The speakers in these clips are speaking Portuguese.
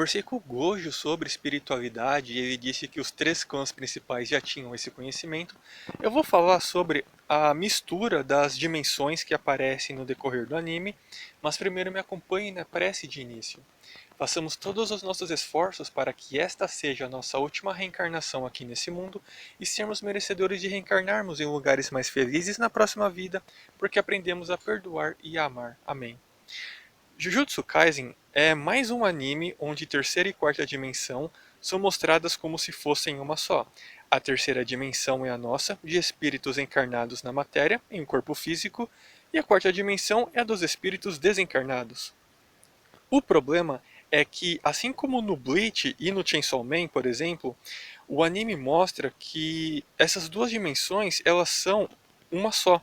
conversei com o Gojo sobre espiritualidade e ele disse que os três clãs principais já tinham esse conhecimento. Eu vou falar sobre a mistura das dimensões que aparecem no decorrer do anime, mas primeiro me acompanhe na prece de início. Façamos todos os nossos esforços para que esta seja a nossa última reencarnação aqui nesse mundo e sermos merecedores de reencarnarmos em lugares mais felizes na próxima vida, porque aprendemos a perdoar e a amar. Amém. Jujutsu Kaisen é mais um anime onde terceira e quarta dimensão são mostradas como se fossem uma só. A terceira dimensão é a nossa, de espíritos encarnados na matéria, em um corpo físico, e a quarta dimensão é a dos espíritos desencarnados. O problema é que, assim como no Bleach e no Chainsaw Man, por exemplo, o anime mostra que essas duas dimensões elas são uma só,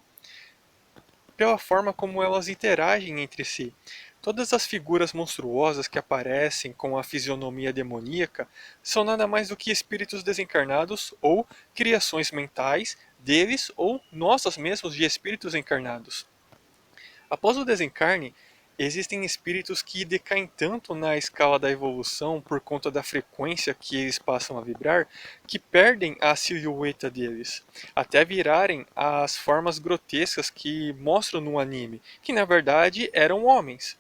pela forma como elas interagem entre si. Todas as figuras monstruosas que aparecem com a fisionomia demoníaca são nada mais do que espíritos desencarnados ou criações mentais deles ou nossas mesmos de espíritos encarnados. Após o desencarne, existem espíritos que decaem tanto na escala da evolução por conta da frequência que eles passam a vibrar, que perdem a silhueta deles, até virarem as formas grotescas que mostram no anime, que na verdade eram homens.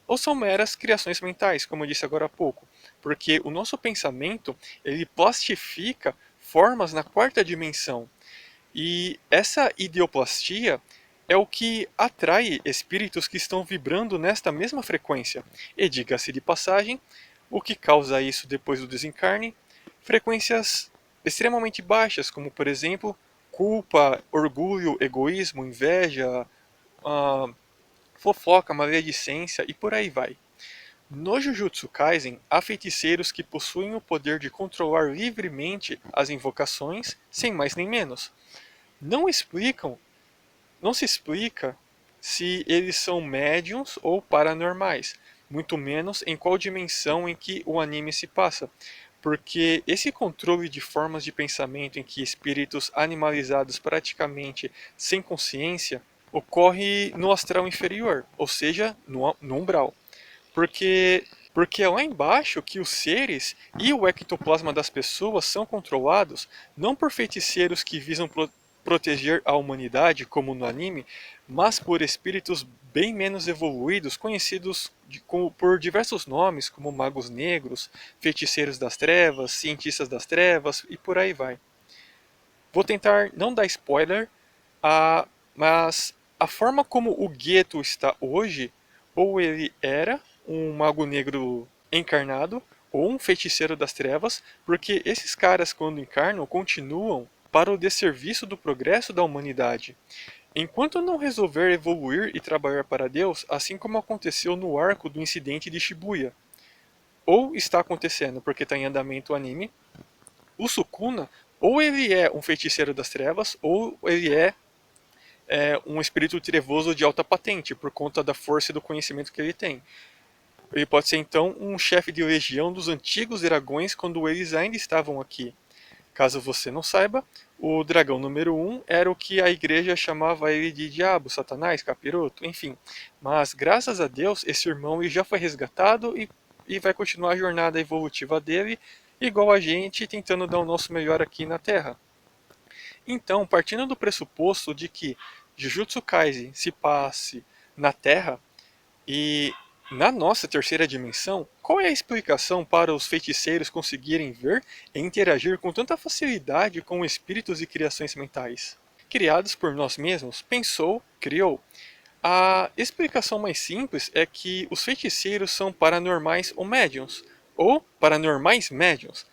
Ou são meras criações mentais, como eu disse agora há pouco, porque o nosso pensamento ele plastifica formas na quarta dimensão. E essa ideoplastia é o que atrai espíritos que estão vibrando nesta mesma frequência. E diga-se de passagem, o que causa isso depois do desencarne? Frequências extremamente baixas, como por exemplo, culpa, orgulho, egoísmo, inveja, ah, fofoca, maledicência e por aí vai. No Jujutsu Kaisen, há feiticeiros que possuem o poder de controlar livremente as invocações, sem mais nem menos. Não explicam, não se explica se eles são médiums ou paranormais, muito menos em qual dimensão em que o anime se passa, porque esse controle de formas de pensamento em que espíritos animalizados praticamente sem consciência ocorre no astral inferior, ou seja, no umbral. Porque porque é lá embaixo que os seres e o ectoplasma das pessoas são controlados não por feiticeiros que visam proteger a humanidade, como no anime, mas por espíritos bem menos evoluídos, conhecidos por diversos nomes, como magos negros, feiticeiros das trevas, cientistas das trevas e por aí vai. Vou tentar não dar spoiler, mas a forma como o Geto está hoje, ou ele era um mago negro encarnado, ou um feiticeiro das trevas, porque esses caras, quando encarnam, continuam para o desserviço do progresso da humanidade. Enquanto não resolver evoluir e trabalhar para Deus, assim como aconteceu no arco do incidente de Shibuya, ou está acontecendo porque está em andamento o anime, o Sukuna, ou ele é um feiticeiro das trevas, ou ele é um espírito trevoso de alta patente, por conta da força e do conhecimento que ele tem. Ele pode ser então um chefe de legião dos antigos dragões quando eles ainda estavam aqui. Caso você não saiba, o dragão número 1 era o que a igreja chamava ele de diabo, satanás, capiroto, enfim. Mas graças a Deus, esse irmão ele já foi resgatado e vai continuar a jornada evolutiva dele, igual a gente, tentando dar o nosso melhor aqui na Terra. Então, partindo do pressuposto de que Jujutsu Kaisen se passe na Terra e na nossa terceira dimensão, qual é a explicação para os feiticeiros conseguirem ver e interagir com tanta facilidade com espíritos e criações mentais? Criados por nós mesmos, pensou, criou. A explicação mais simples é que os feiticeiros são paranormais ou médiums, ou paranormais médiums.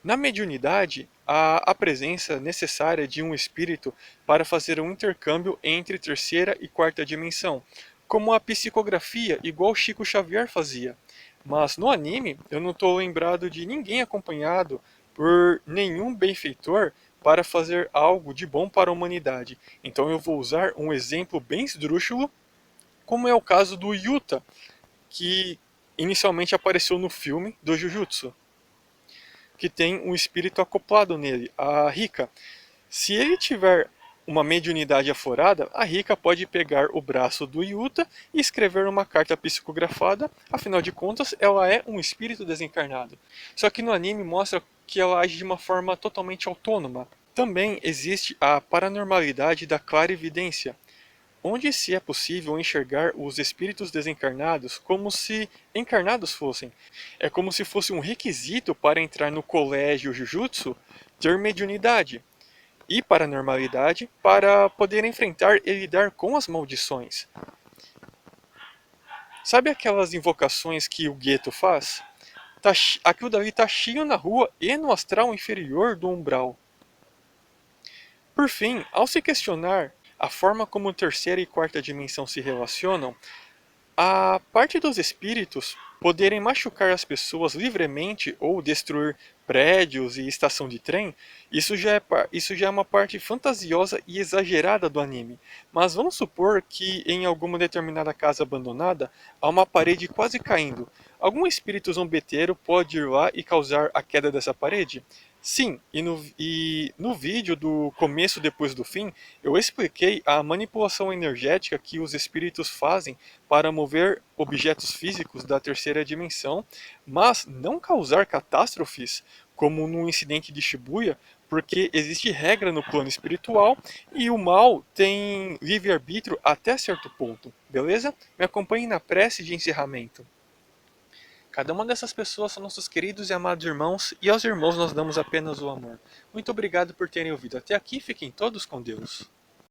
Na mediunidade, há a presença necessária de um espírito para fazer um intercâmbio entre terceira e quarta dimensão, como a psicografia, igual Chico Xavier fazia. Mas no anime, eu não estou lembrado de ninguém acompanhado por nenhum benfeitor para fazer algo de bom para a humanidade. Então eu vou usar um exemplo bem esdrúxulo, como é o caso do Yuta, que inicialmente apareceu no filme do Jujutsu, que tem um espírito acoplado nele, a Rika. Se ele tiver uma mediunidade aflorada, a Rika pode pegar o braço do Yuta e escrever uma carta psicografada, afinal de contas, ela é um espírito desencarnado. Só que no anime mostra que ela age de uma forma totalmente autônoma. Também existe a paranormalidade da clarividência, onde se é possível enxergar os espíritos desencarnados como se encarnados fossem. É como se fosse um requisito para entrar no colégio Jujutsu ter mediunidade e paranormalidade para poder enfrentar e lidar com as maldições. Sabe aquelas invocações que o Gueto faz? Aquilo dali está cheio na rua e no astral inferior do umbral. Por fim, ao se questionar a forma como terceira e quarta dimensão se relacionam, a parte dos espíritos poderem machucar as pessoas livremente ou destruir prédios e estação de trem, isso já é uma parte fantasiosa e exagerada do anime. Mas vamos supor que em alguma determinada casa abandonada há uma parede quase caindo. Algum espírito zombeteiro pode ir lá e causar a queda dessa parede? Sim, e no vídeo do começo depois do fim, eu expliquei a manipulação energética que os espíritos fazem para mover objetos físicos da terceira dimensão, mas não causar catástrofes, como no incidente de Shibuya, porque existe regra no plano espiritual e o mal tem livre-arbítrio até certo ponto, beleza? Me acompanhe na prece de encerramento. Cada uma dessas pessoas são nossos queridos e amados irmãos, e aos irmãos nós damos apenas o amor. Muito obrigado por terem ouvido até aqui, fiquem todos com Deus.